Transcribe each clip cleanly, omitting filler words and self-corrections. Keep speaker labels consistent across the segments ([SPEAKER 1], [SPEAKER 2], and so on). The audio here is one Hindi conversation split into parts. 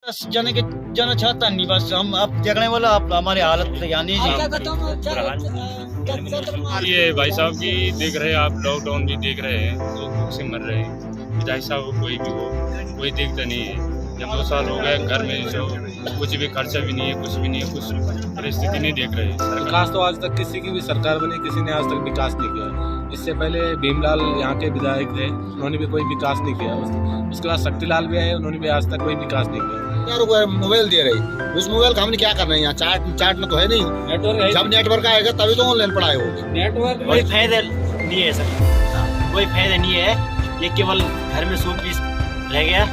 [SPEAKER 1] बस जाना चाहता नहीं। बस हम अब देखने वाला आप हमारी हालत यानी
[SPEAKER 2] ये भाई साहब की देख रहे हैं आप, लॉकडाउन भी देख रहे हैं, लोग भूख से मर रहे हैं। भाई साहब कोई भी हो, कोई देखता नहीं है। जब 2 साल हो गए घर में, जो कुछ भी खर्चा भी नहीं है, कुछ भी नहीं है, कुछ परिस्थिति नहीं देख रहे।
[SPEAKER 3] विकास तो आज तक किसी की भी सरकार बनी, किसी ने आज तक विकास नहीं किया। इससे पहले भीमलाल यहाँ के विधायक थे, उन्होंने भी कोई विकास नहीं किया। उसके बाद शक्तिलाल भी आए, उन्होंने भी आज तक कोई विकास नहीं किया।
[SPEAKER 4] मोबाइल दे रही, उस मोबाइल का हमने क्या करना है? यहाँ चार्ट में तो है नहीं। नेटवर्क जब नेटवर्क आएगा तभी तो ऑनलाइन पढ़ाई होगी।
[SPEAKER 1] नेटवर्क कोई फायदा नहीं है सर, कोई फायदा नहीं है। ये केवल घर में सूट पीस रह गया।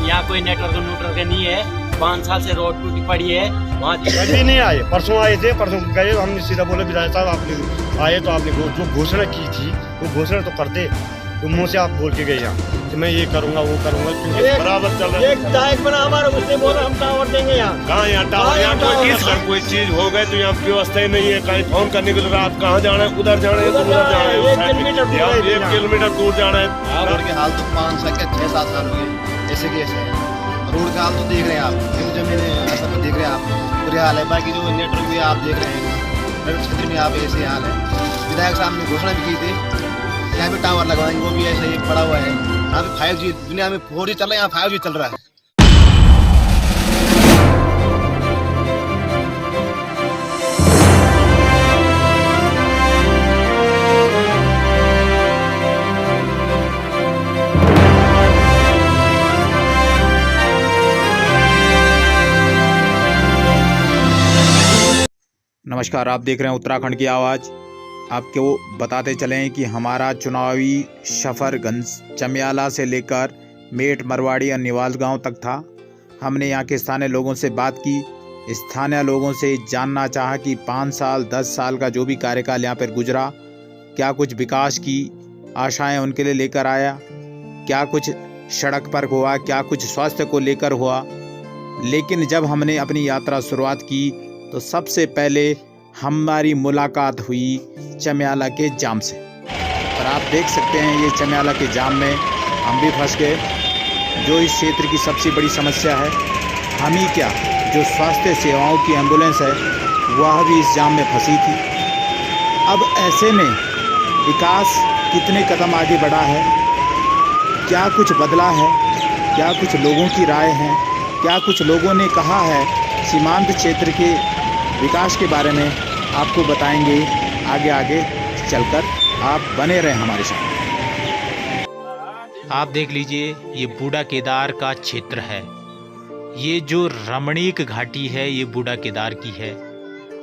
[SPEAKER 1] यहाँ कोई नेटवर्क नहीं है। 5 साल से रोड टूटी पड़ी है। वहाँ
[SPEAKER 5] कभी नहीं आए, परसों आए थे, परसों गए। हमने सीधा बोला विधायक साहब आपने आए तो आपने जो घोषणा की थी वो घोषणा तो करते, तो मुँह से आप बोल के गए यहाँ कि मैं ये करूँगा वो करूँगा, क्योंकि बराबर चल रहा है।
[SPEAKER 1] एक विधायक बना हमारा, उसने बोला हम टावर देंगे यहाँ।
[SPEAKER 5] कहाँ यहाँ टावर? यहाँ कोई चीज हो गए तो यहाँ व्यवस्था ही नहीं है। कहीं फोन करने के लिए आप कहाँ जाना है, उधर जाना है, उधर जाना है, 1 किलोमीटर दूर जाना है।
[SPEAKER 4] रोड के हाल तो 5 से 6-7 साल हो गए ऐसे के ऐसे। रोड का हाल तो देख रहे हैं आप, जमीन ऐसा तो देख रहे हैं आप, बुरे हाल है। बाकी जो नेटवर्क भी आप देख रहे हैं, क्षेत्र में आप ऐसे हाल है। विधायक साहब ने घोषणा भी की थी यहाँ पे टावर लगवाएंगे, वो भी ऐसा ही पड़ा हुआ है। यहाँ पे 5G, दुनिया में 4G चल रहा है, यहाँ 5G चल रहा है।
[SPEAKER 6] नमस्कार, आप देख रहे हैं उत्तराखंड की आवाज़। आपको बताते चलें कि हमारा चुनावी सफ़र चमियाला से लेकर मेट, मरवाड़ी और निवाल गांव तक था। हमने यहां के स्थानीय लोगों से बात की। स्थानीय लोगों से जानना चाहा कि 5 साल 10 साल का जो भी कार्यकाल यहां पर गुजरा, क्या कुछ विकास की आशाएं उनके लिए लेकर आया, क्या कुछ सड़क पर हुआ, क्या कुछ स्वास्थ्य को लेकर हुआ। लेकिन जब हमने अपनी यात्रा शुरुआत की तो सबसे पहले हमारी मुलाकात हुई चमियाला के जाम से। और आप देख सकते हैं ये चमियाला के जाम में हम भी फंस गए। जो इस क्षेत्र की सबसे बड़ी समस्या है, हम ही क्या, जो स्वास्थ्य सेवाओं की एम्बुलेंस है वह भी इस जाम में फंसी थी। अब ऐसे में विकास कितने कदम आगे बढ़ा है, क्या कुछ बदला है, क्या कुछ लोगों की राय है, क्या कुछ लोगों ने कहा है सीमांत क्षेत्र के विकास के बारे में, आपको बताएंगे आगे आगे चलकर। आप बने रहें हमारे साथ।
[SPEAKER 7] आप देख लीजिए, ये बूढ़ा केदार का क्षेत्र है। ये जो रमणीक घाटी है ये बूढ़ा केदार की है।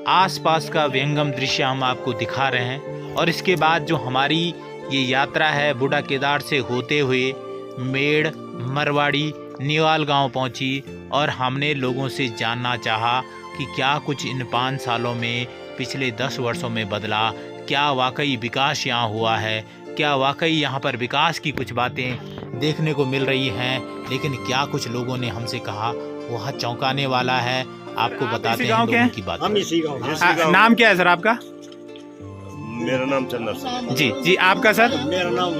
[SPEAKER 7] आसपास का व्यंगम दृश्य हम आपको दिखा रहे हैं। और इसके बाद जो हमारी ये यात्रा है बूढ़ा केदार से होते हुए मेड़, मरवाड़ी, निवाल गांव पहुंची। और हमने लोगों से जानना चाहा कि क्या कुछ इन 5 सालों में, पिछले 10 वर्षों में बदला, क्या वाकई विकास यहाँ हुआ है, क्या वाकई यहाँ पर विकास की कुछ बातें देखने को मिल रही हैं। लेकिन क्या कुछ लोगों ने हमसे कहा वह चौंकाने वाला है। आपको बताते हैं लोगों की बात।
[SPEAKER 5] हम इसी गाँव।
[SPEAKER 6] नाम क्या है सर आपका?
[SPEAKER 5] मेरा नाम चंदर सिंह।
[SPEAKER 6] जी आपका सर?
[SPEAKER 4] मेरा नाम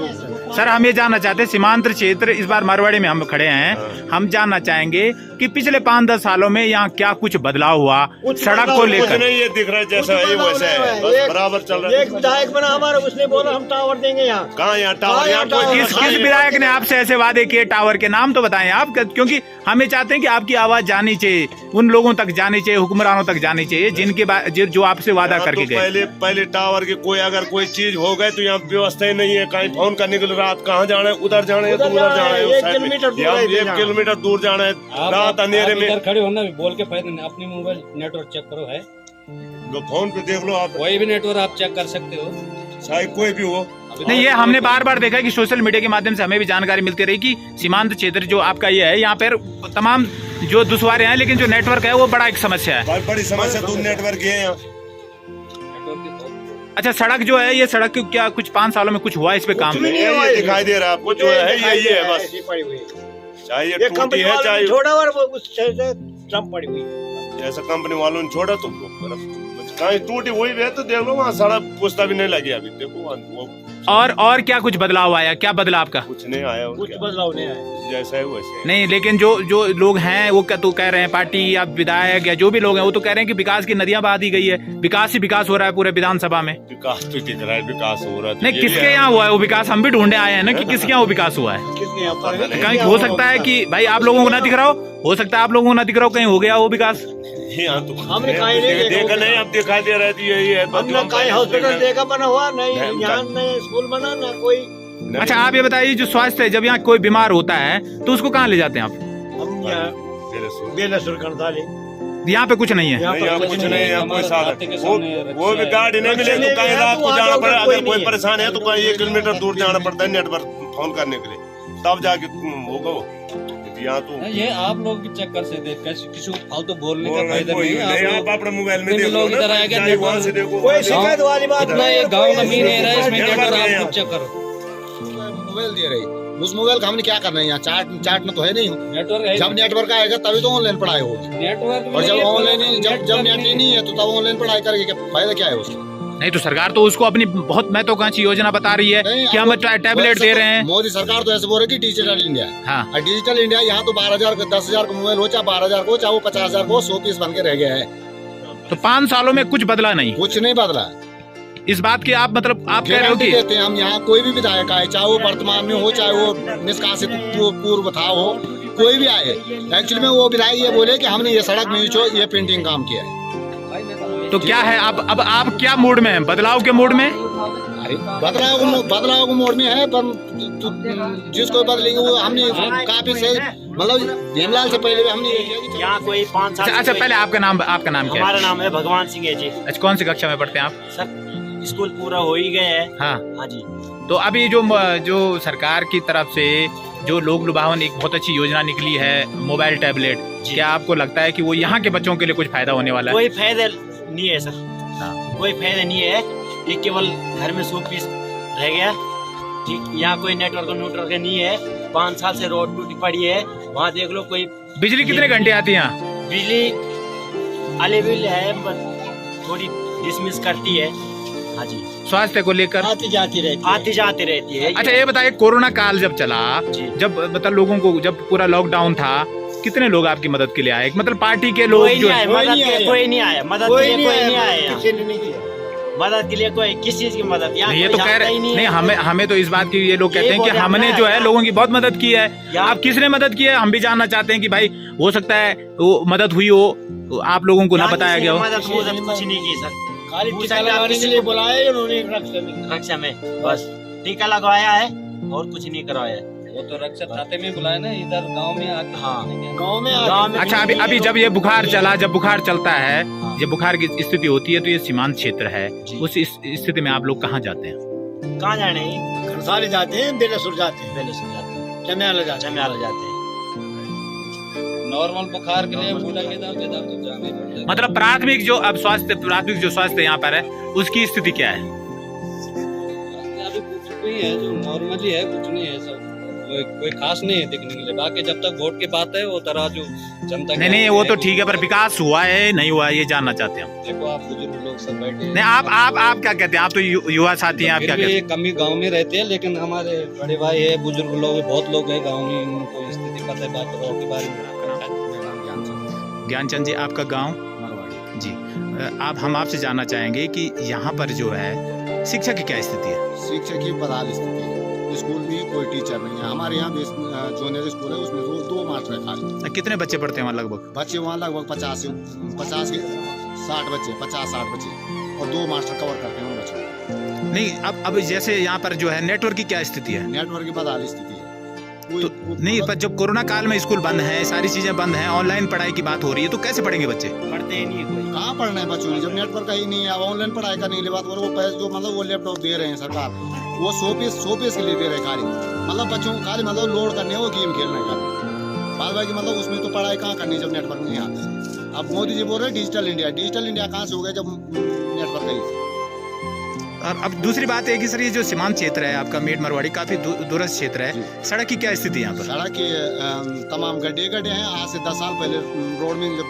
[SPEAKER 6] सर हम ये जानना चाहते हैं, सीमांत क्षेत्र इस बार मरवाड़ी में हम खड़े हैं, हम जानना चाहेंगे कि पिछले 5-10 सालों में यहाँ क्या कुछ बदलाव हुआ सड़क को लेकर।
[SPEAKER 5] नहीं, ये दिख रहा है जैसा है वैसा है, बस बराबर चल रहा है।
[SPEAKER 1] एक विधायक बना हमारा, उसने बोला हम टावर देंगे यहाँ।
[SPEAKER 5] कहाँ यहाँ टावर? यहाँ
[SPEAKER 6] किस विधायक ने आपसे ऐसे वादे किए टावर के? नाम तो बताएं आप, क्योंकि हमें चाहते हैं कि आपकी आवाज जानी चाहिए, उन लोगों तक जानी चाहिए, हुक्मरानों तक जानी चाहिए जिनके जो आपसे वादा करके गए।
[SPEAKER 5] पहले टावर के कोई चीज हो गए तो यहाँ व्यवस्था ही नहीं है। कहीं फोन करने के लिए रात कहाँ जाना है, उधर जाना है, उधर जाना है, 1 किलोमीटर दूर जाना है, रात अंधेरे में।
[SPEAKER 3] खड़े होना भी बोल के फायदा नहीं। अपनी मोबाइल नेटवर्क चेक करो, है
[SPEAKER 5] तो फोन पे देख लो आप,
[SPEAKER 3] कोई भी नेटवर्क आप चेक कर सकते हो,
[SPEAKER 5] चाहे कोई भी हो।
[SPEAKER 6] नहीं, ये हमने बार बार देखा कि सोशल मीडिया के माध्यम से हमें भी जानकारी मिलती रही कि सीमांत क्षेत्र जो आपका ये है, यहाँ पर तमाम जो दुश्वारें हैं, लेकिन जो नेटवर्क है वो बड़ा एक समस्या है।
[SPEAKER 5] बड़ी समस्या, दूर नेटवर्क है यहाँ।
[SPEAKER 6] अच्छा, सड़क जो है, ये सड़क क्या कुछ 5 सालों में कुछ हुआ इस पे काम?
[SPEAKER 5] ये दिखाई दे रहा है आपको, जो है यही है बस। चाहे ये टूटी है, चाहे
[SPEAKER 1] छोड़ा और वो उस से ट्रम्प पड़ी हुई।
[SPEAKER 5] जैसा कंपनी वालों ने छोड़ा तो
[SPEAKER 8] कहीं टूटी हुई भी है तो देख लो वहाँ सड़क पुस्ता भी नहीं लगी अभी, देखो वो
[SPEAKER 7] और क्या कुछ बदलाव आया, क्या बदला आपका?
[SPEAKER 8] कुछ नहीं आया,
[SPEAKER 1] कुछ बदलाव नहीं आया।
[SPEAKER 8] जैसा है वैसे।
[SPEAKER 7] नहीं, लेकिन जो लोग हैं वो क्या तो कह रहे हैं, पार्टी या विधायक या जो भी लोग हैं वो तो कह रहे हैं कि विकास की नदियां बहा दी गई है, विकास ही विकास हो रहा है पूरे विधानसभा में।
[SPEAKER 8] विकास तो दिख रहा है, विकास हो रहा है।
[SPEAKER 7] नहीं, किसके यहाँ हुआ है वो विकास? हम भी ढूंढने आए हैं ना कि किसके यहाँ वो विकास हुआ है। कहीं हो सकता है कि भाई आप लोगों को ना दिख रहा हो सकता है आप लोगों को ना दिख रहा हो, कहीं हो गया वो विकास।
[SPEAKER 8] यहाँ तो
[SPEAKER 1] हमने कहीं नहीं
[SPEAKER 8] देखा नहीं, अब दिखाई दे रहा है, यही है।
[SPEAKER 1] हमने कहीं हॉस्पिटल देखा बना हुआ नहीं, यहाँ नहीं स्कूल बना ना कोई।
[SPEAKER 7] अच्छा, आप ये बताइए, जो स्वास्थ्य है, जब यहाँ कोई बीमार होता है तो उसको कहाँ ले जाते हैं आप?
[SPEAKER 1] हम यहाँ बेलसुर करताली,
[SPEAKER 7] यहाँ पे कुछ नहीं है।
[SPEAKER 8] यहाँ कुछ नहीं है, कोई साधन वो भी गाड़ी नहीं मिले तो कहीं रात को जाना पड़े, अगर कोई परेशान है तो कहीं 1 किलोमीटर दूर जाना पड़ता है नेटवर्क फोन करने के लिए, तब जाके होगा वो। यहाँ तो
[SPEAKER 9] ये आप लोग के चक्कर से देख किसी को फालतू बोलने का फायदा
[SPEAKER 8] नहीं
[SPEAKER 9] नहीं।
[SPEAKER 8] आप अपने मोबाइल में देखो
[SPEAKER 9] लोग इधर आएगा,
[SPEAKER 8] वहाँ से देखो,
[SPEAKER 1] कोई शिकायत वाली बात
[SPEAKER 9] इतना ये गांव का मीन एरिया है, इसमें नेटवर्क आप कुछ चेक करो।
[SPEAKER 4] मोबाइल दे रही, उस मोबाइल का हमने क्या करना है? यहाँ चार्ट में तो है नहीं,
[SPEAKER 9] नेटवर्क है,
[SPEAKER 4] जब नेटवर्क आएगा तभी तो ऑनलाइन पढ़ाई होगी।
[SPEAKER 9] नेटवर्क
[SPEAKER 4] और जब ऑनलाइन जब नेट ही नहीं है तो तब ऑनलाइन पढ़ाई करके फायदा क्या है उसका?
[SPEAKER 7] नहीं तो सरकार तो उसको अपनी बहुत महत्वाकांक्षी योजना बता रही है कि हम टैबलेट दे रहे हैं।
[SPEAKER 4] मोदी सरकार तो ऐसे बोल रही है कि डिजिटल इंडिया।
[SPEAKER 7] हाँ,
[SPEAKER 4] और डिजिटल इंडिया यहाँ तो 12,000 का 10,000 का मोबाइल हो, चाहे 12,000 को, चाहे वो 50,000 को, 100 पीस बन के रह गया है।
[SPEAKER 7] तो 5 सालों में कुछ बदला नहीं,
[SPEAKER 4] कुछ नहीं बदला।
[SPEAKER 7] इस बात की आप मतलब आप कह रहे हो कि
[SPEAKER 4] कहते हैं हम यहाँ कोई भी विधायक आए, चाहे वो वर्तमान में हो, चाहे वो निष्कासित पूर्व था हो, कोई भी आए, एक्चुअली में वो विधायक ये बोले कि हमने ये सड़क में ये पेंटिंग काम किया है।
[SPEAKER 7] तो क्या है अब आप क्या मूड में हैं? बदलाव के मूड में?
[SPEAKER 4] अरे बदलाव के मोड में है, पर जिसको बदलेंगे वो हमने काफी सही, मतलब भीमलाल से पहले भी हमने ये किया कि
[SPEAKER 1] यहाँ कोई 5 साल।
[SPEAKER 7] अच्छा, पहले आपका नाम क्या है?
[SPEAKER 1] हमारा नाम है भगवान सिंह है जी।
[SPEAKER 7] अच्छा, कौन सी कक्षा में पढ़ते हैं आप?
[SPEAKER 1] सर स्कूल पूरा हो ही गया है।
[SPEAKER 7] हाँ
[SPEAKER 1] जी।
[SPEAKER 7] तो अभी जो सरकार की तरफ से जो लोक लुभावन एक बहुत अच्छी योजना निकली है, मोबाइल टैबलेट, क्या आपको लगता है कि वो यहाँ के बच्चों के लिए कुछ फायदा होने वाला है?
[SPEAKER 1] कोई फायदा नहीं है सर, कोई फायदा नहीं है। ये केवल घर में 100 पीस रह गया। ठीक, यहाँ कोई नेटवर्क नहीं है। 5 साल से रोड टूटी पड़ी है। वहाँ देख लो कोई
[SPEAKER 7] बिजली कितने घंटे आती है यहाँ?
[SPEAKER 1] बिजली अलेबल है, थोड़ी डिसमिस करती है। हाँ जी।
[SPEAKER 7] स्वास्थ्य को लेकर
[SPEAKER 1] आती जाती रहती है।
[SPEAKER 7] अच्छा, ये बताइए, कोरोना काल जब चला, जब मतलब लोगों को जब पूरा लॉकडाउन था, कितने लोग आपकी मदद के लिए आए? मतलब पार्टी के लोग जो है,
[SPEAKER 1] कोई नहीं आया मदद के लिए, कोई नहीं आया मदद के लिए। कोई किस चीज की मदद?
[SPEAKER 7] ये तो कह रहे नहीं, हमें तो इस बात की ये लोग कहते हैं कि हमने जो है लोगों की बहुत मदद की है। आप किसने मदद की है हम भी जानना चाहते हैं कि भाई हो सकता है वो मदद हुई हो, आप लोगों को ना बताया गया हो।
[SPEAKER 1] मदद कुछ नहीं की सर, खाली
[SPEAKER 9] टीका लगाने के लिए बुलाया उन्होंने
[SPEAKER 1] रक्षा में, बस टीका लगवाया है और कुछ नहीं करवाया है।
[SPEAKER 9] वो तो रक्षा खाते में बुलाया ना, इधर गांव में आके।
[SPEAKER 1] हाँ,
[SPEAKER 9] गांव में।
[SPEAKER 7] अच्छा, अभी जब ये बुखार चला, जब बुखार चलता है, जब बुखार की स्थिति होती है तो ये सीमांत क्षेत्र है, उस स्थिति में आप लोग कहाँ जाते हैं?
[SPEAKER 1] कहाँ जाने?
[SPEAKER 9] घरसाली जाते हैं, बेलसुर जाते हैं,
[SPEAKER 1] चमियाला जाते हैं।
[SPEAKER 9] नॉर्मल बुखार के लिए बूढ़ा के दाम तो जाना ही पड़ता है।
[SPEAKER 7] मतलब प्राथमिक जो स्वास्थ्य यहाँ पर है उसकी स्थिति क्या है?
[SPEAKER 9] अभी कुछ भी है जो नॉर्मली है, कुछ नहीं है, सब कोई खास नहीं है देखने के लिए। बाकी जब तक वोट की बात है वो तरह जो जनता
[SPEAKER 7] नहीं वो तो ठीक है, पर विकास हुआ है नहीं हुआ ये जानना चाहते हैं।
[SPEAKER 9] देखो आप बुजुर्ग लोग सब बैठे हैं।
[SPEAKER 7] नहीं, आप क्या कहते हैं? आप तो युवा साथी हैं, आप क्या कहते हैं?
[SPEAKER 9] कमी गांव में रहते हैं, लेकिन हमारे बड़े भाई है, बुजुर्ग लोग है, बहुत लोग हैं गांव में, उनको स्थिति पता है बात के बारे में।
[SPEAKER 7] ज्ञानचंद जी, आपका गाँव जी, हम आपसे जानना चाहेंगे कि यहाँ पर जो है शिक्षा की क्या स्थिति है?
[SPEAKER 4] शिक्षा की बदहाल स्थिति है। स्कूल में कोई टीचर नहीं है। हमारे यहाँ जूनियर स्कूल है, उसमें 2 मास्टर है खाली।
[SPEAKER 7] कितने बच्चे पढ़ते हैं वहाँ लगभग?
[SPEAKER 4] बच्चे वहाँ लगभग 50 के 60 बच्चे, 50-60 बच्चे, और 2 मास्टर कवर करते हैं उन बच्चों।
[SPEAKER 7] नहीं, अब जैसे यहाँ पर जो है नेटवर्क की क्या स्थिति है?
[SPEAKER 4] नेटवर्क की बदहाल स्थिति है।
[SPEAKER 7] तो नहीं, पर जब कोरोना काल में स्कूल बंद है, सारी चीजें बंद हैं, ऑनलाइन पढ़ाई की बात हो रही है, तो कैसे पढ़ेंगे बच्चे?
[SPEAKER 1] पढ़ते ही नहीं, कोई
[SPEAKER 4] कहाँ पढ़ना है बच्चों ने जब नेटवर्क ही नहीं है। अब ऑनलाइन पढ़ाई का नहीं ले बात, वो पैसे जो मतलब वो लैपटॉप दे रहे हैं सरकार, वो 100 पीस के लिए दे रहे हैं खाली, मतलब बच्चों को खाली मतलब लोड करने वो गेम खेलने का बाद बाकी, मतलब उसमें तो पढ़ाई कहाँ करनी जब नेटवर्क नहीं आते। अब मोदी जी बोल रहे हैं डिजिटल इंडिया कहाँ से हो गया जब नेटवर्क नहीं।
[SPEAKER 7] और अब दूसरी बात है कि सर ये जो सीमांत क्षेत्र है आपका मेट मरवाड़ी, काफी दूरस्थ क्षेत्र है, सड़क की क्या स्थिति है यहाँ पर?
[SPEAKER 4] सड़क के तमाम गड्ढे हैं। आज से 10 साल पहले रोड में जब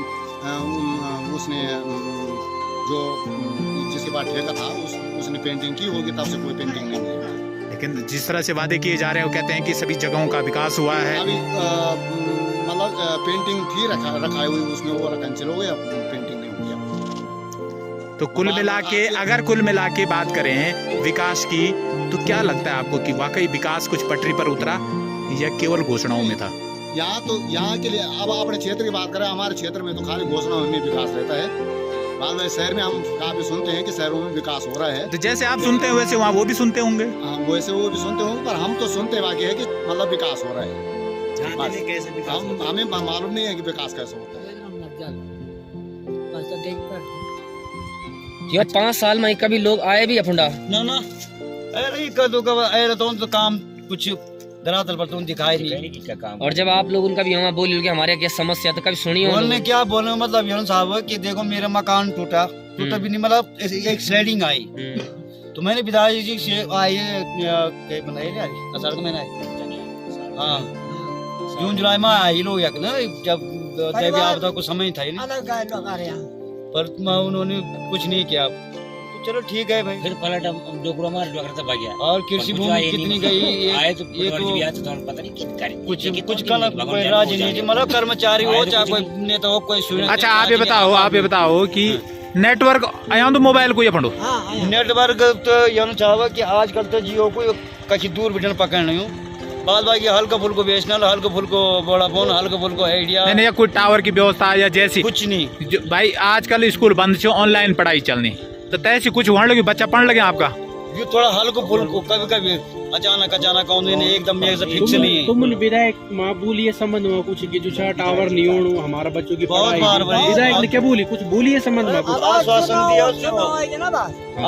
[SPEAKER 4] उसने जो जिसके पास ठेका था उसने पेंटिंग की होगी, तब से कोई पेंटिंग नहीं है।
[SPEAKER 6] लेकिन जिस तरह से वादे किए जा रहे हैं वो कहते हैं कि सभी जगहों का विकास हुआ है।
[SPEAKER 4] अभी मतलब पेंटिंग थी रखाई हुई, उसमें वो कैंसिल हो गया, पेंटिंग नहीं किया।
[SPEAKER 6] तो कुल मिला के अगर कुल मिला के बात करें विकास की, तो क्या लगता है आपको कि वाकई विकास कुछ पटरी पर उतरा या केवल घोषणाओं में था?
[SPEAKER 4] यहाँ के लिए अब अपने क्षेत्र की बात करें, हमारे क्षेत्र में तो खाली घोषणाओं में विकास रहता है। बाद में शहर में हम काफी सुनते हैं कि शहरों में विकास हो रहा है,
[SPEAKER 6] तो जैसे आप सुनते हैं वैसे वहाँ वो भी सुनते होंगे।
[SPEAKER 4] वैसे वो भी सुनते होंगे, पर हम तो सुनते बाकी है कि मतलब विकास हो रहा है। हमें मालूम नहीं है कि विकास कैसे होता है।
[SPEAKER 10] यार 5 साल में कभी लोग आए भी अपना
[SPEAKER 1] ना अरे कदों का अरे तो काम कुछ धरातल पर तो दिखाई नहीं क्या काम।
[SPEAKER 10] और जब आप लोग उनका भी वहाँ बोल क्या क्या समस्या तो कभी सुनी हो?
[SPEAKER 1] बोलने क्या बोलने मतलब यून साहब कि देखो मेरा मकान टूटा भी नहीं, मतलब एक स्लाइडिंग आई तो मैंने विधायक जी से आई बनाई असर को मैंने हाँ जून जुलाई में आई लोग ना, जब दैवीय आपदा को समय था ही नहीं, पर उन्होंने कुछ नहीं किया। तो चलो ठीक है भाई, फिर पलट गया और कृषि भूमि कितनी गई ये तो पता नहीं कुछ कल कोई राजनीति मतलब कर्मचारी हो चाहे कोई नेता हो कोई सुने।
[SPEAKER 6] अच्छा आप ये बताओ कि नेटवर्क आया तो मोबाइल को ये फंडो
[SPEAKER 1] नेटवर्क तो ये चाहवा कि आजकल तो जियो को कहीं दूर बिटन पकड़ नहीं हूँ, बाद बाकी हल्का फुल्को बीएसएनएल, हल्का फुल्को वोडाफोन, हल्का फुल्को आइडिया
[SPEAKER 6] नहीं कोई टावर की व्यवस्था या जैसी
[SPEAKER 1] कुछ नहीं।
[SPEAKER 6] भाई आजकल स्कूल बंद से ऑनलाइन पढ़ाई चलनी, तो तैसे कुछ वहाँ लगे बच्चा पढ़ लगे आपका
[SPEAKER 1] ये थोड़ा हल्को फुल्को कभी कभी अचानक एकदम फिक्स नहीं है।
[SPEAKER 11] तुम विधायक माँ बोलिए संबंध में कुछ कि जो टावर नहीं हो हमारा बच्चों की
[SPEAKER 1] बहुत बार
[SPEAKER 11] विधायक ने क्या बोली, कुछ बोलिए संबंध में कुछ
[SPEAKER 1] आश्वासन दिया,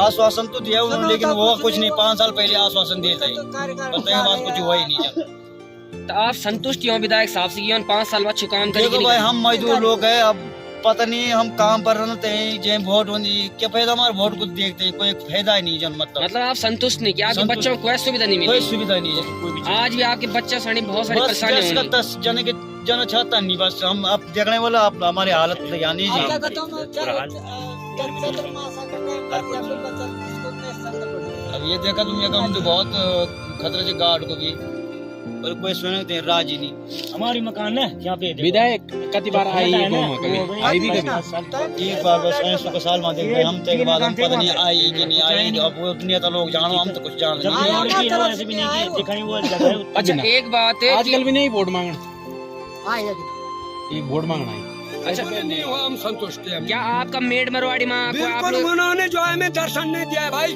[SPEAKER 1] आश्वासन तो दिया उन्होंने, लेकिन वो कुछ नहीं। 5 साल पहले आश्वासन दिया था, बात कुछ हुआ ही नहीं।
[SPEAKER 10] तो आप संतुष्ट हो विधायक साहब से 5 साल बाद काम
[SPEAKER 1] देखो भाई हम मजदूर लोग हैं, अब पता नहीं हम काम पर रहते हैं जे वोट क्या फायदा, हमारे वोट को देखते हैं कोई फायदा ही नहीं जन मतलब
[SPEAKER 10] आप संतुष्ट नहीं कि आपके बच्चों को कोई सुविधा नहीं मिली?
[SPEAKER 1] कोई सुविधा नहीं है
[SPEAKER 10] आज भी आपके बच्चे साड़ी बहुत सारी परेशानी
[SPEAKER 1] जन चाहता नहीं, बस हम अब देखने वाला अब हमारी हालत यानी अब ये देखा तुम हम तो बहुत खतरे से गार्ड को भी पर कोई सुनते राजी नहीं। हमारी मकान है यहाँ पे
[SPEAKER 11] विधायक कति बार आई है आई भी कभी
[SPEAKER 1] एक बार बस 100 साल में देख रहे हम तो के बाद हम पता नहीं आई कि नहीं आई, अब वो नेता लोग जानो हम तो कुछ जान नहीं।
[SPEAKER 10] अच्छा एक बात है
[SPEAKER 11] आजकल भी नहीं वोट मांगना एक वोट मांगना है।
[SPEAKER 10] अच्छा
[SPEAKER 11] नहीं हुआ हम संतुष्ट हैं।
[SPEAKER 10] क्या आपका मेड मरवाड़ी माँ
[SPEAKER 11] बिल्कुल उन्होंने जो है हमें दर्शन नहीं दिया है भाई,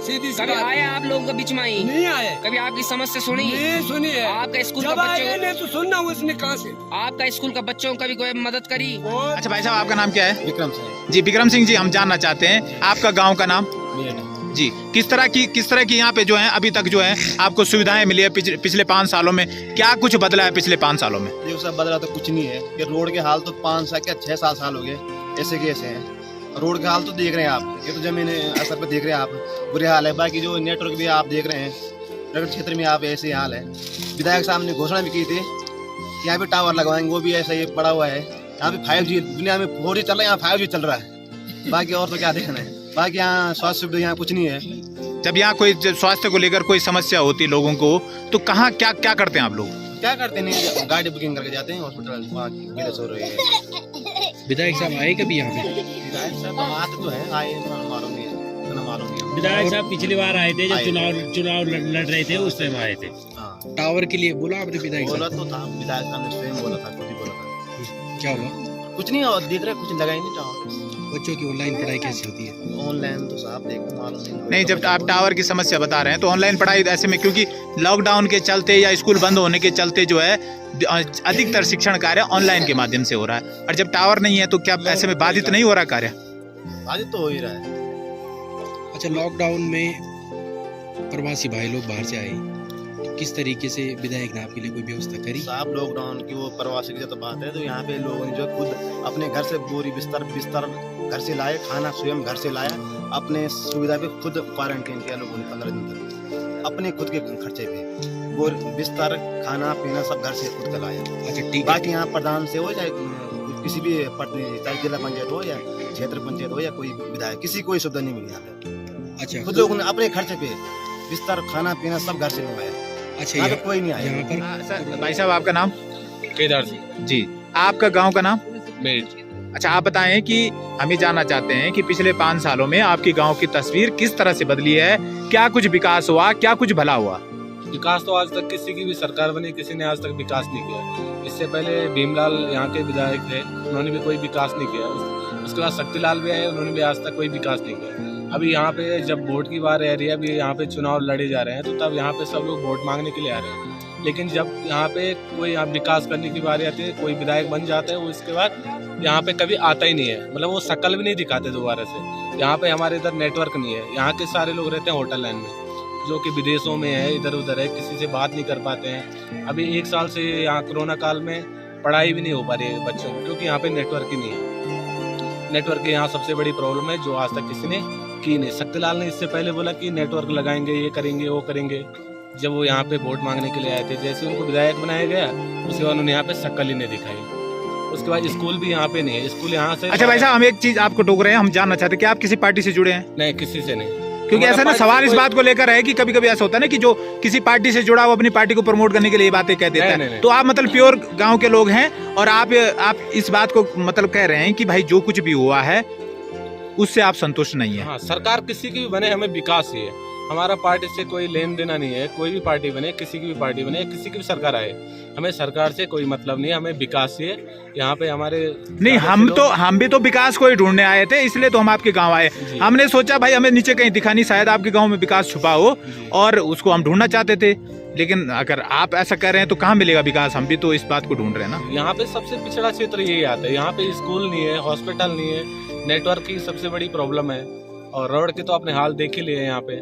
[SPEAKER 11] सीधी सी
[SPEAKER 10] कभी आए आप लोगों के बीच में ही
[SPEAKER 11] नहीं आए,
[SPEAKER 10] कभी आपकी समस्या सुनी
[SPEAKER 11] नहीं सुनी है।
[SPEAKER 10] आपका स्कूल का
[SPEAKER 11] बच्चों ने तो सुनना उसने कहाँ से
[SPEAKER 10] आपका स्कूल का बच्चों का भी कोई मदद करी?
[SPEAKER 6] अच्छा भाई साहब आपका नाम क्या है?
[SPEAKER 4] विक्रम सिंह
[SPEAKER 6] जी विक्रम सिंह जी, हम जानना चाहते हैं आपका गाँव का नाम जी, किस तरह की यहाँ पे जो है अभी तक जो है आपको सुविधाएं मिली है पिछले 5 सालों में? क्या कुछ बदला है पिछले 5 सालों में?
[SPEAKER 4] ये सब बदला तो कुछ नहीं है कि रोड के हाल तो 5 साल क्या 6-7 साल हो गए ऐसे के ऐसे हैं। रोड के हाल तो देख रहे हैं आप, ये तो जमीन असर पर देख रहे हैं आप, बुरे हाल है। बाकी जो नेटवर्क भी आप देख रहे हैं नगर क्षेत्र में आप ऐसे हाल है। विधायक साहब ने घोषणा भी की थी कि यहाँ पे टावर लगवाएंगे, वो भी ऐसा ही पड़ा हुआ है। यहाँ पे 5G दुनिया में 4G चल रहा है, यहाँ 5G चल रहा है। बाकी और तो क्या देखना है, बाकी यहाँ स्वास्थ्य सुविधा यहाँ कुछ नहीं है।
[SPEAKER 6] जब यहाँ कोई स्वास्थ्य को लेकर कोई समस्या होती है लोगों को तो कहाँ क्या करते हैं आप लोग?
[SPEAKER 4] क्या करते नहीं, गाड़ी बुकिंग करके जाते हैं हॉस्पिटल, वहाँ हो रही है।
[SPEAKER 11] विधायक साहब आए कभी यहाँ पे?
[SPEAKER 4] विधायक साहब आते तो है, आए मालूम नहीं है, इतना मालूम नहीं है।
[SPEAKER 1] विधायक साहब पिछली बार आए थे जब चुनाव लड़ रहे थे उस टाइम आए थे।
[SPEAKER 11] टावर के लिए बोला आपने विधायक
[SPEAKER 4] बोला तो था, विधायक साहब ने स्वयं बोला था, खुद ही बोला था।
[SPEAKER 11] क्या हुआ?
[SPEAKER 4] कुछ नहीं और देख रहे, कुछ लगा ही नहीं टावर।
[SPEAKER 11] बच्चों की ऑनलाइन पढ़ाई कैसे होती है?
[SPEAKER 4] ऑनलाइन तो साहब देखो मालूम
[SPEAKER 6] नहीं, जब आप टावर की समस्या बता रहे हैं तो ऑनलाइन पढ़ाई ऐसे में, क्योंकि लॉकडाउन के चलते या स्कूल बंद होने के चलते जो है अधिकतर शिक्षण कार्य ऑनलाइन के माध्यम से हो रहा है, और जब टावर नहीं है तो क्या ऐसे में बाधित नहीं हो रहा कार्य?
[SPEAKER 4] बाधित तो हो ही रहा है।
[SPEAKER 11] अच्छा लॉकडाउन में प्रवासी भाई लोग बाहर से आए, किस तरीके से विधायक ने आपके लिए कोई व्यवस्था करी?
[SPEAKER 4] साहब लॉकडाउन की वो प्रवासी की तो बात है, तो यहाँ पे लोगों ने जो खुद अपने घर से बोरी बिस्तर घर से लाए, खाना स्वयं घर से लाया, अपने सुविधा पे खुद क्वारंटीन किया लोगों ने 15 दिन तक अपने खुद के खर्चे पे, बोरी बिस्तर खाना पीना सब घर से खुद का लाया।
[SPEAKER 11] अच्छा ठीक है।
[SPEAKER 4] बाकी यहाँ प्रधान से हो चाहे किसी भी प्रतिनिधि, चाहे जिला पंचायत हो या क्षेत्र पंचायत हो या कोई विधायक, किसी कोई सुविधा नहीं मिली यहाँ पे।
[SPEAKER 11] अच्छा
[SPEAKER 4] खुद लोगों ने अपने खर्चे पे बिस्तर, खाना पीना सब घर से मंगाया।
[SPEAKER 11] अच्छा,
[SPEAKER 4] यहाँ पे कोई नहीं आया।
[SPEAKER 11] यहाँ पर
[SPEAKER 6] सर भाई साहब आपका नाम?
[SPEAKER 3] केदार सिंह।
[SPEAKER 6] जी, आपका गांव का नाम?
[SPEAKER 3] मेरठ।
[SPEAKER 6] अच्छा, आप बताएं कि हम ये जानना चाहते हैं कि पिछले 5 सालों में आपके गांव की तस्वीर किस तरह से बदली है, क्या कुछ विकास हुआ, क्या कुछ भला हुआ?
[SPEAKER 3] विकास तो आज तक किसी की भी सरकार बनी, किसी ने आज तक विकास नहीं किया। इससे पहले भीमलाल यहाँ के विधायक थे, उन्होंने भी कोई विकास नहीं किया। उसके बाद शक्तिलाल भी आए, उन्होंने भी आज तक कोई विकास नहीं किया। अभी यहाँ पे जब वोट की बार आ रही है, अभी यहाँ पे चुनाव लड़े जा रहे हैं, तो तब यहाँ पे सब लोग वोट मांगने के लिए आ रहे हैं। लेकिन जब यहाँ पे कोई यहाँ विकास करने की बारी आती है, कोई विधायक बन जाता है, वो इसके बाद यहाँ पे कभी आता ही नहीं है। मतलब वो शक्ल भी नहीं दिखाते दोबारा से। यहाँ पे हमारे इधर नेटवर्क नहीं है। यहाँ के सारे लोग रहते हैं होटल लाइन में, जो कि विदेशों में है, इधर उधर है, किसी से बात नहीं कर पाते हैं। अभी 1 साल से यहाँ कोरोना काल में पढ़ाई भी नहीं हो पा रही है बच्चों को, क्योंकि यहाँ पे नेटवर्क ही नहीं है। नेटवर्क की यहाँ सबसे बड़ी प्रॉब्लम है, जो आज तक किसी ने की नहीं। शक्तिलाल ने इससे पहले बोला कि नेटवर्क लगाएंगे, ये करेंगे, वो करेंगे, जब वो यहाँ पे वोट मांगने के लिए आए थे। जैसे उनको विधायक बनाया गया, उसके बाद उन्होंने यहाँ पे शक्ल ही नहीं दिखाई। उसके बाद स्कूल भी यहाँ पे नहीं है। स्कूल यहाँ से।
[SPEAKER 6] अच्छा भाई साहब, हम एक चीज आपको टोक रहे हैं, हम जानना चाहते हैं कि आप किसी पार्टी से जुड़े हैं?
[SPEAKER 3] नहीं, किसी से नहीं।
[SPEAKER 6] क्योंकि ऐसा ना सवाल इस बात को लेकर है कि कभी कभी ऐसा होता है ना कि जो किसी पार्टी से जुड़ा वो अपनी पार्टी को प्रमोट करने के लिए ये बातें कह देता है। तो आप मतलब प्योर गांव के लोग हैं और आप इस बात को मतलब कह रहे हैं कि भाई जो कुछ भी हुआ है उससे आप संतुष्ट नहीं है?
[SPEAKER 3] हाँ, सरकार किसी की भी बने, हमें विकास ही है। हमारा पार्टी से कोई लेन देना नहीं है। कोई भी पार्टी बने, किसी की भी पार्टी बने, किसी की भी सरकार आए, हमें सरकार से कोई मतलब नहीं है। हमें विकास ही है। यहाँ पे हमारे
[SPEAKER 6] नहीं, हम भी तो विकास को ही ढूंढने आए थे, इसलिए तो हम आपके गांव आए। हमने सोचा भाई हमें नीचे कहीं दिखा नहीं, शायद आपके गांव में विकास छुपा हो और उसको हम ढूंढना चाहते थे। लेकिन अगर आप ऐसा कर रहे हैं तो कहाँ मिलेगा विकास? हम भी तो इस बात को ढूंढ रहे हैं ना।
[SPEAKER 3] यहाँ पे सबसे पिछड़ा क्षेत्र यही आता है। यहाँ पे स्कूल नहीं है, हॉस्पिटल नहीं है, नेटवर्क की सबसे बड़ी प्रॉब्लम है। और रोड के तो अपने हाल देख ही लिए यहाँ पे।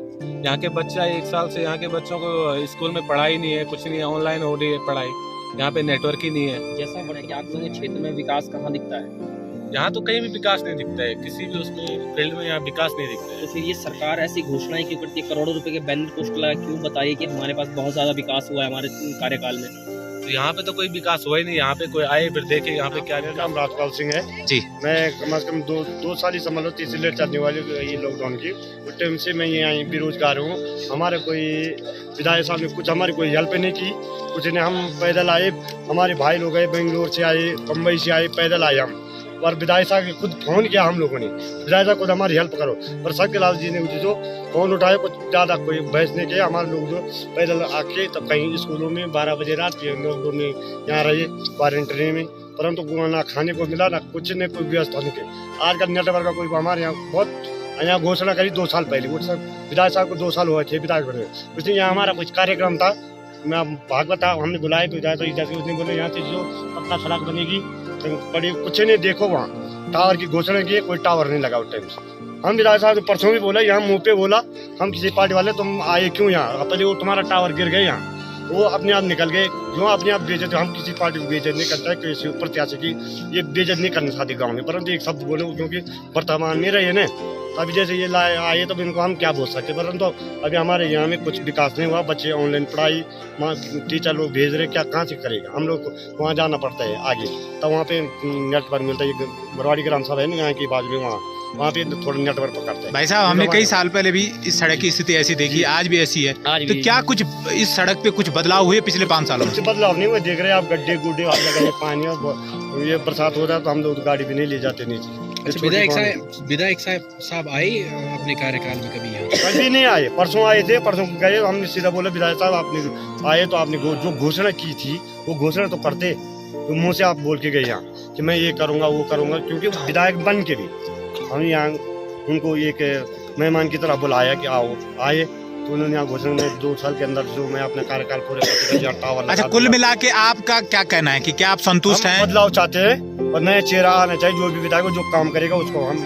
[SPEAKER 3] यहाँ के बच्चा 1 साल से यहाँ के बच्चों को स्कूल में पढ़ाई नहीं है, कुछ नहीं है, ऑनलाइन हो रही है पढ़ाई। यहाँ पे नेटवर्क ही नहीं है।
[SPEAKER 10] जैसा बढ़े कि आप लोगों के क्षेत्र में विकास कहाँ दिखता है?
[SPEAKER 3] यहाँ तो कहीं भी विकास नहीं दिखता है, किसी भी उसमें फील्ड में यहाँ विकास नहीं दिखता है।
[SPEAKER 10] तो फिर ये सरकार ऐसी घोषणाएं क्यों करती है? करोड़ों रुपए के बैनर पोस्ट लगा क्यों बताइए कि हमारे पास बहुत ज्यादा विकास हुआ है हमारे कार्यकाल में?
[SPEAKER 3] तो यहाँ पे तो कोई विकास हुआ ही नहीं। यहाँ पे कोई आए फिर देखे यहाँ पे क्या।
[SPEAKER 5] मेरा नाम राजपाल सिंह है
[SPEAKER 6] जी।
[SPEAKER 5] मैं कम से कम दो साल ही समझ लो, तीसरी लेट चलने वाली ये लॉकडाउन की। उस टाइम से मैं यहाँ बेरोजगार हूँ। हमारे कोई विधायक साहब ने कुछ हमारी कोई हेल्प नहीं की, कुछ ने। हम पैदल आए, हमारे भाई लोग आए, बेंगलोर से आए, मुंबई से आए, पैदल आए हम। और विधायक साहब खुद फोन किया हम लोगों ने, विधायक साहब खुद हमारी हेल्प करो। पर शक्तिलाल जी ने जो फोन उठाया, कुछ ज़्यादा कोई बहस नहीं किया। हमारे लोग जो पैदल आके तब कहीं स्कूलों में 12 बजे रात के लोग ने यहाँ रहे क्वारंटीन में, परंतु ना खाने को मिला, ना कुछ ने कोई व्यवस्था नहीं की। आजकल नेटवर्क का कोई हमारे यहाँ बहुत यहाँ घोषणा करी 2 साल पहले। विधायक साहब को 2 साल हुए थे विधायक बने। उस दिन यहाँ हमारा कुछ कार्यक्रम था, मैं भागवत था, हमने बुलाए तो विधायक जैसे उसने बोले यहाँ से जो पक्का सड़क बनेगी तो बड़ी कुछ नहीं। देखो वहाँ टावर की घोषणा की, कोई टावर नहीं लगा उस टाइम से। हम विधायक साहब परसों भी बोला, यहाँ मुँह पे बोला, हम किसी पार्टी वाले तुम आए क्यों यहाँ? पहले वो तुम्हारा टावर गिर गए यहाँ, वो अपने आप निकल गए। जो अपने आप बेइज्जत, हम किसी पार्टी को बेइज्जत नहीं करता है, किसी प्रत्याशी की ये बेइज्जत नहीं करना चाहते गाँव में। परंतु एक शब्द बोले, क्योंकि वर्तमान में रहे ना, अभी जैसे ये लाए आए तो इनको हम क्या बोल सकते। परंतु अभी हमारे यहाँ में कुछ विकास नहीं हुआ। बच्चे ऑनलाइन पढ़ाई, वहाँ टीचर लोग भेज रहे, क्या कहाँ से करेगा? हम लोग को वहाँ जाना पड़ता है आगे, तब वहाँ पे नेटवर्क मिलता है। बरवाड़ी ग्राम सभा है ना यहाँ की बाजू में, वहाँ पे थोड़ा नेटवर्क पकड़ते हैं।
[SPEAKER 6] भाई साहब, हमने कई साल पहले भी इस सड़क की स्थिति ऐसी देखी, आज भी ऐसी है। तो क्या कुछ इस सड़क पे कुछ बदलाव हुए पिछले 5 सालों में?
[SPEAKER 5] कुछ बदलाव नहीं हुआ। देख रहे हैं आप, गड्ढे गुड्ढे हर जगह पानी, और ये बरसात हो रहा है तो हम लोग गाड़ी भी नहीं ले जाते नीचे।
[SPEAKER 11] अच्छा, विधायक साहब आए अपने कार्यकाल में कभी यहाँ?
[SPEAKER 5] कभी नहीं आए। परसों आए थे, परसों गए, हमने सीधा बोला विधायक साहब आपने आए तो आपने जो घोषणा की थी वो घोषणा तो करते, तो मुँह से आप बोल के गए यहाँ कि मैं ये करूँगा वो करूँगा। क्योंकि विधायक बन के भी हम यहाँ उनको एक मेहमान की तरह बुलाया कि आओ, आए तो उन्होंने यहाँ घोषणा में 2 साल के अंदर जो मैं अपना कार्यकाल पूरे करके टावर।
[SPEAKER 6] अच्छा, कुल मिला के आपका क्या कहना है कि क्या आप संतुष्ट हैं?
[SPEAKER 5] बदलाव चाहते हैं और नया चेहरा आना चाहिए। जो भी विधायक जो काम करेगा उसको हम।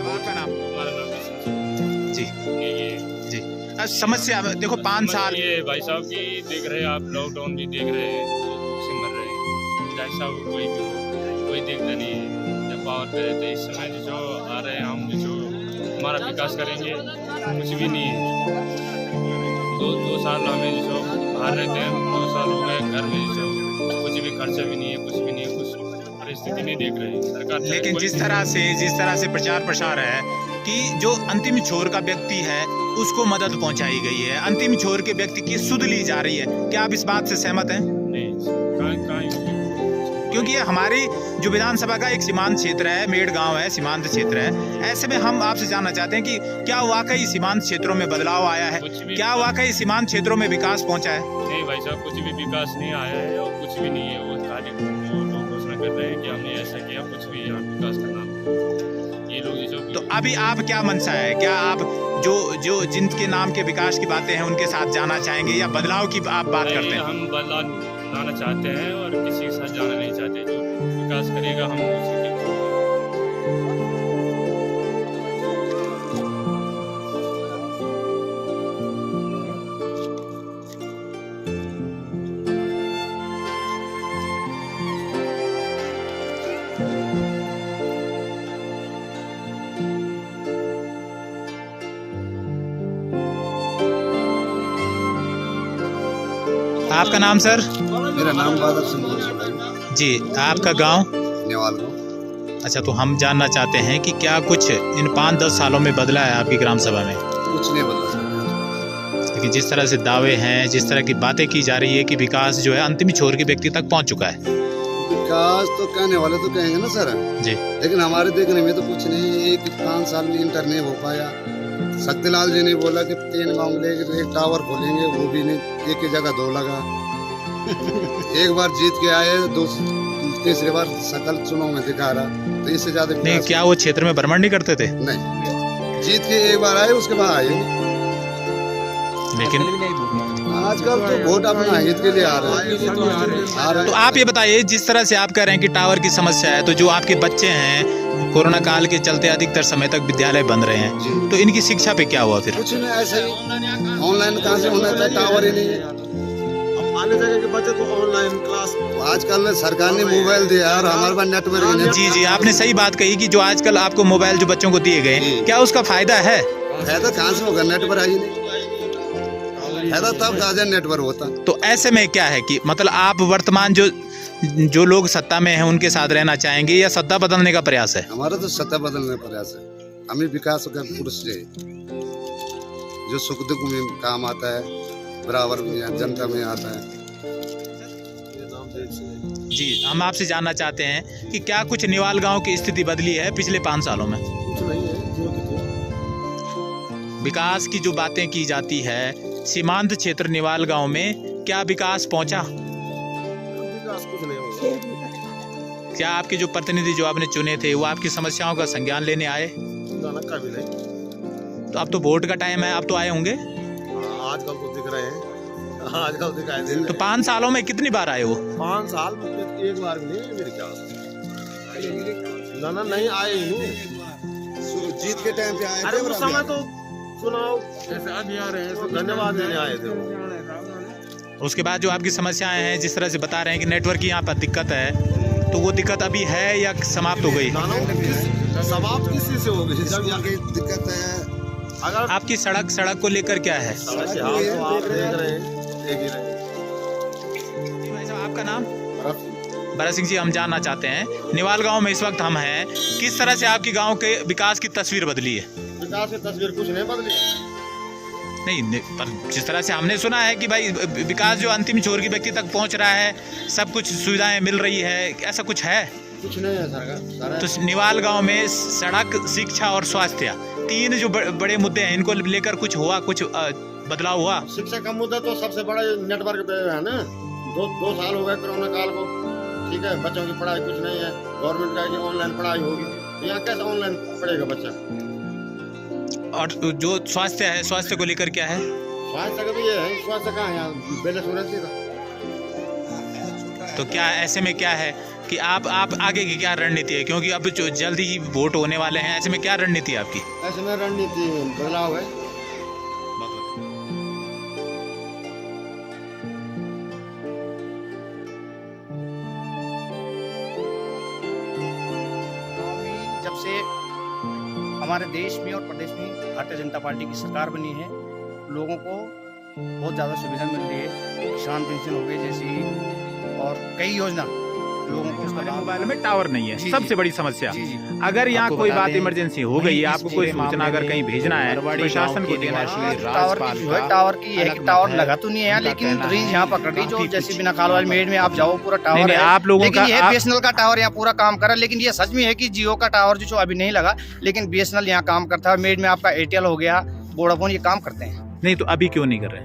[SPEAKER 6] जी जी, समस्या देखो 5 साल
[SPEAKER 2] ये भाई साहब की देख रहे हैं आप, लॉकडाउन भी देख रहे हैं, लोग से मर रहे हैं। विधायक साहब को कोई देखता नहीं है। जब पावर पे रहते इस समय जो आ रहे हैं, हम जो हमारा विकास करेंगे कुछ भी नहीं है। 2 साल हमें जो बाहर रहते हैं, 2 साल हो गए घर में, जो कुछ भी खर्चा भी नहीं है, कुछ भी नहीं है, कुछ स्थिति नहीं देख रहे सरकार।
[SPEAKER 7] लेकिन
[SPEAKER 2] कोई
[SPEAKER 7] जिस
[SPEAKER 2] भी-
[SPEAKER 7] तरह से प्रचार प्रसार है कि जो अंतिम छोर का व्यक्ति है उसको मदद पहुंचाई गई है, अंतिम छोर के व्यक्ति की सुध ली जा रही है, क्या आप इस बात से सहमत हैं?
[SPEAKER 2] नहीं, कहाँ
[SPEAKER 7] क्योंकि ये हमारी जो विधानसभा का एक सीमांत क्षेत्र है, मेड़ गांव है, सीमांत क्षेत्र है, ऐसे में हम आपसे जानना चाहते हैं कि क्या वाकई सीमांत क्षेत्रों में बदलाव आया है,
[SPEAKER 2] कुछ भी
[SPEAKER 7] क्या वाकई सीमांत क्षेत्रों में विकास पहुंचा है?
[SPEAKER 2] नहीं भाई साहब, कुछ भी विकास नहीं आया है और कुछ भी नहीं है। वो खाली वो लोग घोषणा कर रहे हैं कि हमने ऐसा किया, कुछ भी यहाँ विकास करना। ये लोग जो
[SPEAKER 7] तो अभी आप क्या मनसा है, क्या आप जो जिनके नाम के विकास की बातें हैं उनके साथ जाना चाहेंगे या बदलाव की आप बात करते हैं?
[SPEAKER 2] हम बदलाव लाना चाहते हैं और किसी के साथ जाना नहीं चाहते। जो विकास करेगा हम उसी के
[SPEAKER 7] आपका नाम सर?
[SPEAKER 4] मेरा नाम बादल सिंह
[SPEAKER 7] जी, आपका गांव?
[SPEAKER 4] नेवाल को।
[SPEAKER 7] अच्छा, तो हम जानना चाहते हैं कि क्या कुछ इन 5-10 सालों में बदला है आपकी ग्राम सभा में?
[SPEAKER 4] कुछ नहीं बदला सर।
[SPEAKER 7] लेकिन जिस तरह से दावे हैं, जिस तरह की बातें की जा रही है कि विकास जो है अंतिम छोर के व्यक्ति तक पहुंच चुका है।
[SPEAKER 4] विकास तो कहने वाले तो कहेंगे ना सर
[SPEAKER 7] जी,
[SPEAKER 4] लेकिन हमारे देखने में तो कुछ नहीं। 5 साल में इंटर नहीं हो पाया। शक्तिलाल जी ने बोला कि 3 गाँव में एक टावर खोलेंगे, वो भी नहीं, एक की जगह 2 लगा। एक बार जीत के आए, तीसरी बार सकल चुनाव में दिखा रहा, तो इससे ज्यादा
[SPEAKER 7] नहीं, क्या वो क्षेत्र में भ्रमण नहीं करते थे?
[SPEAKER 4] नहीं, जीत के एक बार आए, उसके बाद आए।
[SPEAKER 7] लेकिन
[SPEAKER 4] आजकल तो वोट अपना हित के लिए आ रहे हैं।
[SPEAKER 7] तो आप ये बताइए, जिस तरह से आप कह रहे हैं कि टावर की समस्या है, तो जो आपके बच्चे हैं कोरोना काल के चलते अधिकतर समय तक विद्यालय बंद रहे हैं, तो इनकी शिक्षा पे क्या हुआ फिर?
[SPEAKER 4] कुछ नहीं, ऐसे ही ऑनलाइन कहाँ से होना चाहिए, टावर ही नहीं है। आने जगह के बच्चे तो ऑनलाइन क्लास आजकल सरकार ने मोबाइल दिया और हमारे पास नेटवर्क नहीं।
[SPEAKER 7] जी जी, आपने सही बात कही कि जो आजकल आपको मोबाइल जो बच्चों को दिए गए, क्या उसका फायदा है?
[SPEAKER 4] फायदा कहाँ से होगा, नेटवर्क आई नहीं। फायदा तब ताजा नेटवर्क होता।
[SPEAKER 7] तो ऐसे में क्या है कि मतलब आप वर्तमान जो लोग सत्ता में हैं उनके साथ रहना चाहेंगे या सत्ता बदलने का प्रयास है?
[SPEAKER 4] हमारा तो सत्ता बदलने का प्रयास है। हमें विकास का पुरुष जो सुख दुख में काम आता है, बराबर में जनता में आता है।
[SPEAKER 7] जी, हम आपसे जानना चाहते हैं कि क्या कुछ निवाल गांव की स्थिति बदली है पिछले 5 सालों में?
[SPEAKER 4] कुछ नहीं है,
[SPEAKER 7] विकास की जो बातें की जाती है, सीमांत क्षेत्र निवाल गांव में क्या विकास पहुंचा?
[SPEAKER 4] कुछ नहीं होगा।
[SPEAKER 7] क्या आपके जो प्रतिनिधि जो आपने चुने थे वो आपकी समस्याओं का संज्ञान लेने आए?
[SPEAKER 4] कभी नहीं।
[SPEAKER 7] तो अब तो वोट का टाइम है, आप तो आए होंगे?
[SPEAKER 4] आजकल तो दिख रहे हैं, आजकल दिखाई दे रहे
[SPEAKER 7] तो 5 सालों में कितनी बार आए हो?
[SPEAKER 4] 5 साल में एक बार भी नहीं मेरे ख्याल से। ना नहीं आए ही नहीं। जीत के टाइम पे आए थे। उस समय तो चुनाव जैसे अभी आ रहे हैं, तो धन्यवाद देने आए थे।
[SPEAKER 7] उसके बाद जो आपकी समस्याएं हैं, जिस तरह से बता रहे हैं कि नेटवर्क की यहाँ पर दिक्कत है, तो वो दिक्कत अभी है या समाप्त हो गई?
[SPEAKER 4] समाप्त किसी से हो गई? जब यहाँ की दिक्कत है, अगर
[SPEAKER 7] आपकी सड़क को लेकर क्या है?
[SPEAKER 4] तो आप देख रहे हैं, देख ही रहे हैं।
[SPEAKER 7] भाई साहब, आपका नाम? भरत सिंह जी, हम जानना चाहते हैं, निवाल गांव में इस वक्त हम हैं, किस तरह से आपकी गांव के विकास की तस्वीर बदली है?
[SPEAKER 4] विकास की तस्वीर कुछ नहीं बदली।
[SPEAKER 7] नहीं, पर जिस तरह से हमने सुना है कि भाई विकास जो अंतिम छोर के व्यक्ति तक पहुंच रहा है, सब कुछ सुविधाएं मिल रही है, ऐसा कुछ है?
[SPEAKER 4] कुछ नहीं है सरकार।
[SPEAKER 7] तो निवाल गांव में सड़क, शिक्षा और स्वास्थ्य, 3 जो बड़े मुद्दे हैं, इनको लेकर कुछ हुआ, कुछ बदलाव हुआ?
[SPEAKER 4] शिक्षा का मुद्दा तो सबसे बड़ा नेटवर्क पे है ना। 2 साल हो गए कोरोना काल को, ठीक है, बच्चों की पढ़ाई कुछ नहीं है। गवर्नमेंट का है ऑनलाइन पढ़ाई होगी, तो यहाँ कैसे ऑनलाइन पढ़ेगा बच्चा?
[SPEAKER 7] और जो स्वास्थ्य है, स्वास्थ्य को लेकर क्या है?
[SPEAKER 4] स्वास्थ्य का तो ये है, स्वास्थ्य कहाँ है यहाँ, बैलेंस होना चाहिए।
[SPEAKER 7] तो क्या ऐसे में क्या है कि आप आगे की क्या रणनीति है, क्योंकि अब जो जल्दी ही वोट होने वाले हैं, ऐसे में क्या रणनीति है आपकी?
[SPEAKER 4] ऐसे में रणनीति बदलाव है।
[SPEAKER 12] जब से हमारे देश में और प्रदेश में भारतीय जनता पार्टी की सरकार बनी है, लोगों को बहुत ज़्यादा सुविधा मिल रही है। किसान पेंशन हो गई जैसी और कई योजना लोगों को उसका लाभ
[SPEAKER 6] मोबाइल में टावर नहीं है,
[SPEAKER 12] जी,
[SPEAKER 6] सबसे
[SPEAKER 12] जी।
[SPEAKER 6] बड़ी समस्या।
[SPEAKER 12] जी, जी।
[SPEAKER 6] अगर यहाँ
[SPEAKER 11] आपको
[SPEAKER 6] कोई
[SPEAKER 11] बता
[SPEAKER 6] बात
[SPEAKER 11] दें,
[SPEAKER 6] इमरजेंसी हो गई, आपको कोई सूचना अगर कहीं भेजना है, प्रशासन को देना है।
[SPEAKER 12] टावर की जो है, टावर की है कि टावर लगा तो नहीं है यहाँ, लेकिन रेंज यहाँ पकड़ ली जो जैसे बिना खाल वाली मेड में आप जाओ पूरा टावर
[SPEAKER 6] नहीं,
[SPEAKER 12] है।
[SPEAKER 6] आप लोगों
[SPEAKER 12] लेकिन
[SPEAKER 6] का
[SPEAKER 12] ये बीएसएनएल का टावर यहाँ पूरा काम कर रहा है, लेकिन ये सच में है कि जियो का टावर जो अभी नहीं लगा, लेकिन बीएसएनएल यहाँ काम करता है। मेड में आपका एयरटेल हो गया, वोडाफोन, ये काम करते हैं।
[SPEAKER 6] नहीं तो अभी क्यों नहीं कर रहे?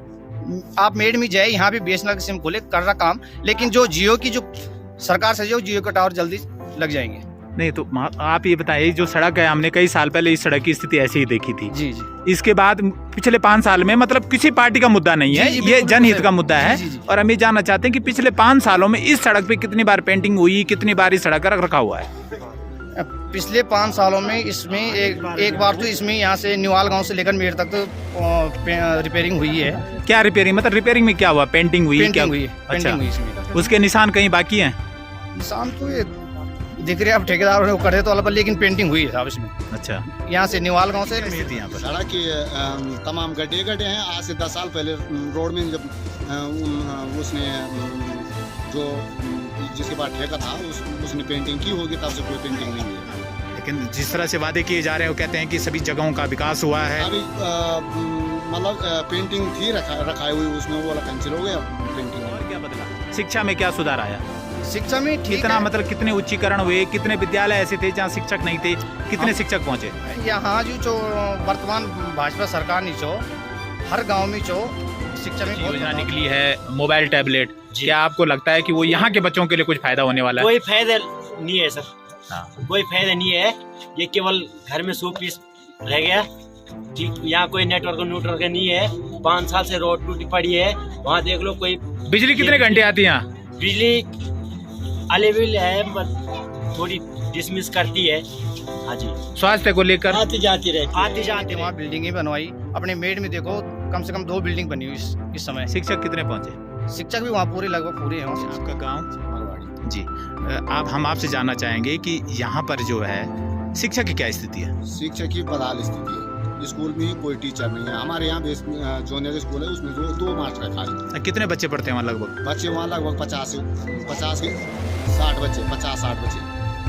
[SPEAKER 12] आप मेड में जाए, यहाँ भी बीएसएनएल की सिम खोले, कर रहा काम, लेकिन जो जियो की जो सरकार से जो जियो का टावर जल्दी लग जाएंगे।
[SPEAKER 6] नहीं तो आप ये बताइए, जो सड़क है, हमने कई साल पहले इस सड़क की स्थिति ऐसी ही देखी थी।
[SPEAKER 12] जी जी।
[SPEAKER 6] इसके बाद पिछले 5 साल में, मतलब किसी पार्टी का मुद्दा नहीं है,
[SPEAKER 12] जी,
[SPEAKER 6] ये
[SPEAKER 12] बिल्कुल
[SPEAKER 6] जनहित
[SPEAKER 12] बिल्कुल
[SPEAKER 6] का मुद्दा है।
[SPEAKER 12] जी, जी, जी।
[SPEAKER 6] और हम ये जानना चाहते हैं कि पिछले 5 सालों में इस सड़क पे कितनी बार पेंटिंग हुई, कितनी बार इस सड़क का रख रखा हुआ है?
[SPEAKER 12] पिछले 5 सालों में इसमें एक बार तो इसमें यहाँ से न्यूआल गांव से लेकर मेर तक तो रिपेयरिंग हुई है।
[SPEAKER 6] क्या रिपेयरिंग, मतलब रिपेयरिंग में क्या हुआ? पेंटिंग हुई? क्या
[SPEAKER 12] पेंटिंग हुई है,
[SPEAKER 6] अच्छा,
[SPEAKER 12] पेंटिंग हुई इसमें।
[SPEAKER 6] उसके निशान कहीं बाकी हैं?
[SPEAKER 12] निशान तो ये दिख रहे हैं, अब ठेकेदार ने वो करे तो अलग, लेकिन पेंटिंग हुई है साहब इसमें।
[SPEAKER 6] अच्छा,
[SPEAKER 12] यहाँ से न्यूआल गांव से
[SPEAKER 6] यहाँ पर
[SPEAKER 4] सड़क के तमाम गड्ढे गड्ढे हैं। आज से 10 साल पहले रोड में जब उसने जो जिसके पास ठेका था उसने पेंटिंग की होगी, तब से कोई पेंटिंग नहीं है।
[SPEAKER 6] लेकिन जिस तरह से वादे किए जा रहे हैं, वो कहते हैं कि सभी जगहों का विकास हुआ है।
[SPEAKER 4] अभी मतलब पेंटिंग थी रखाई हुई, उसमें वो कैंसिल हो गया पेंटिंग।
[SPEAKER 6] और क्या बदला? शिक्षा में क्या सुधार आया?
[SPEAKER 12] शिक्षा में ठीक
[SPEAKER 6] कितना,
[SPEAKER 12] है।
[SPEAKER 6] मतलब कितने उच्चीकरण हुए, कितने विद्यालय ऐसे थे जहाँ शिक्षक नहीं थे, कितने शिक्षक पहुँचे?
[SPEAKER 12] यहाँ जो वर्तमान भाजपा सरकार ने जो हर गांव में जो शिक्षा में बहुत
[SPEAKER 6] योजना
[SPEAKER 12] बदलाव
[SPEAKER 6] निकली है, मोबाइल टैबलेट,
[SPEAKER 1] जी।
[SPEAKER 6] क्या आपको लगता है कि वो यहाँ के बच्चों के लिए कुछ फायदा होने वाला है?
[SPEAKER 1] कोई फायदा नहीं है सर,
[SPEAKER 6] हाँ।
[SPEAKER 1] कोई फायदा नहीं है। ये केवल घर में 100 पीस रह गया। ठीक, यहाँ कोई नेटवर्क न्यूट्रक नहीं है। 5 साल से रोड टूटी पड़ी है। वहाँ देख लो, कोई
[SPEAKER 6] बिजली कितने घंटे आती है यहाँ?
[SPEAKER 1] बिजली अलेबल है, बट थोड़ी डिसमिस करती है। हाँ जी,
[SPEAKER 6] स्वास्थ्य को लेकर
[SPEAKER 1] आती जाती रहती, आती जाती
[SPEAKER 12] वहाँ बिल्डिंगें बनवाई। अपने मेड में देखो कम से कम 2 बिल्डिंग बनी हुई इस समय।
[SPEAKER 6] शिक्षक कितने पहुँचे?
[SPEAKER 12] शिक्षक भी वहाँ पूरे लगभग पूरे हैं।
[SPEAKER 6] आपका गाँव जी, आप हम आपसे जानना चाहेंगे कि यहाँ पर जो है शिक्षा की क्या स्थिति है?
[SPEAKER 4] शिक्षा की बदहाल स्थिति है। स्कूल में कोई टीचर नहीं है। हमारे यहाँ जूनियर स्कूल है, उसमें 2 मास्टर है खाली।
[SPEAKER 6] कितने बच्चे पढ़ते हैं वहाँ लगभग?
[SPEAKER 4] बच्चे वहाँ लगभग 50 के 60 बच्चे, 50-60 बच्चे,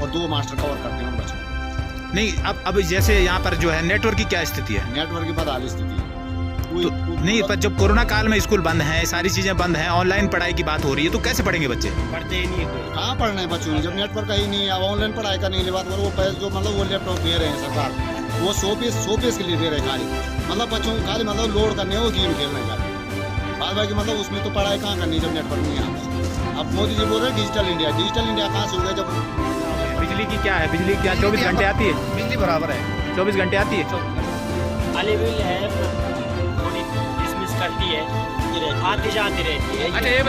[SPEAKER 4] और 2 मास्टर कवर करते हैं उन बच्चों को।
[SPEAKER 6] नहीं, अब जैसे यहाँ पर जो है नेटवर्क की क्या स्थिति है?
[SPEAKER 4] नेटवर्क की बदहाल स्थिति है।
[SPEAKER 6] नहीं, पर जब कोरोना काल में स्कूल बंद हैं, सारी चीजें बंद हैं, ऑनलाइन पढ़ाई की बात हो रही है, तो कैसे पढ़ेंगे बच्चे?
[SPEAKER 1] पढ़ते ही नहीं है कोई।
[SPEAKER 4] कहाँ पढ़ना है बच्चों ने, जब नेटवर्क ही नहीं है। अब ऑनलाइन पढ़ाई करने की बात करो, वो पैसे जो मतलब वो लैपटॉप दे रहे हैं सरकार, वो 100 पीस के लिए दे रहे हैं खाली। मतलब बच्चों को खाली मतलब लोड करने हो, गेम खेलने का बाद बाकी, मतलब उसमें तो पढ़ाई कहाँ करनी जब नेटवर्क नहीं आता। अब मोदी जी बोल रहे हैं डिजिटल इंडिया कहाँ से हो गया? जब
[SPEAKER 6] बिजली की क्या है? बिजली क्या 24 घंटे आती है?
[SPEAKER 12] बिजली बराबर है,
[SPEAKER 6] 24 घंटे आती है।
[SPEAKER 1] अलेबल है, थोड़ी डिसमिस करती है, आती जाती रहती है।
[SPEAKER 6] अच्छा, ये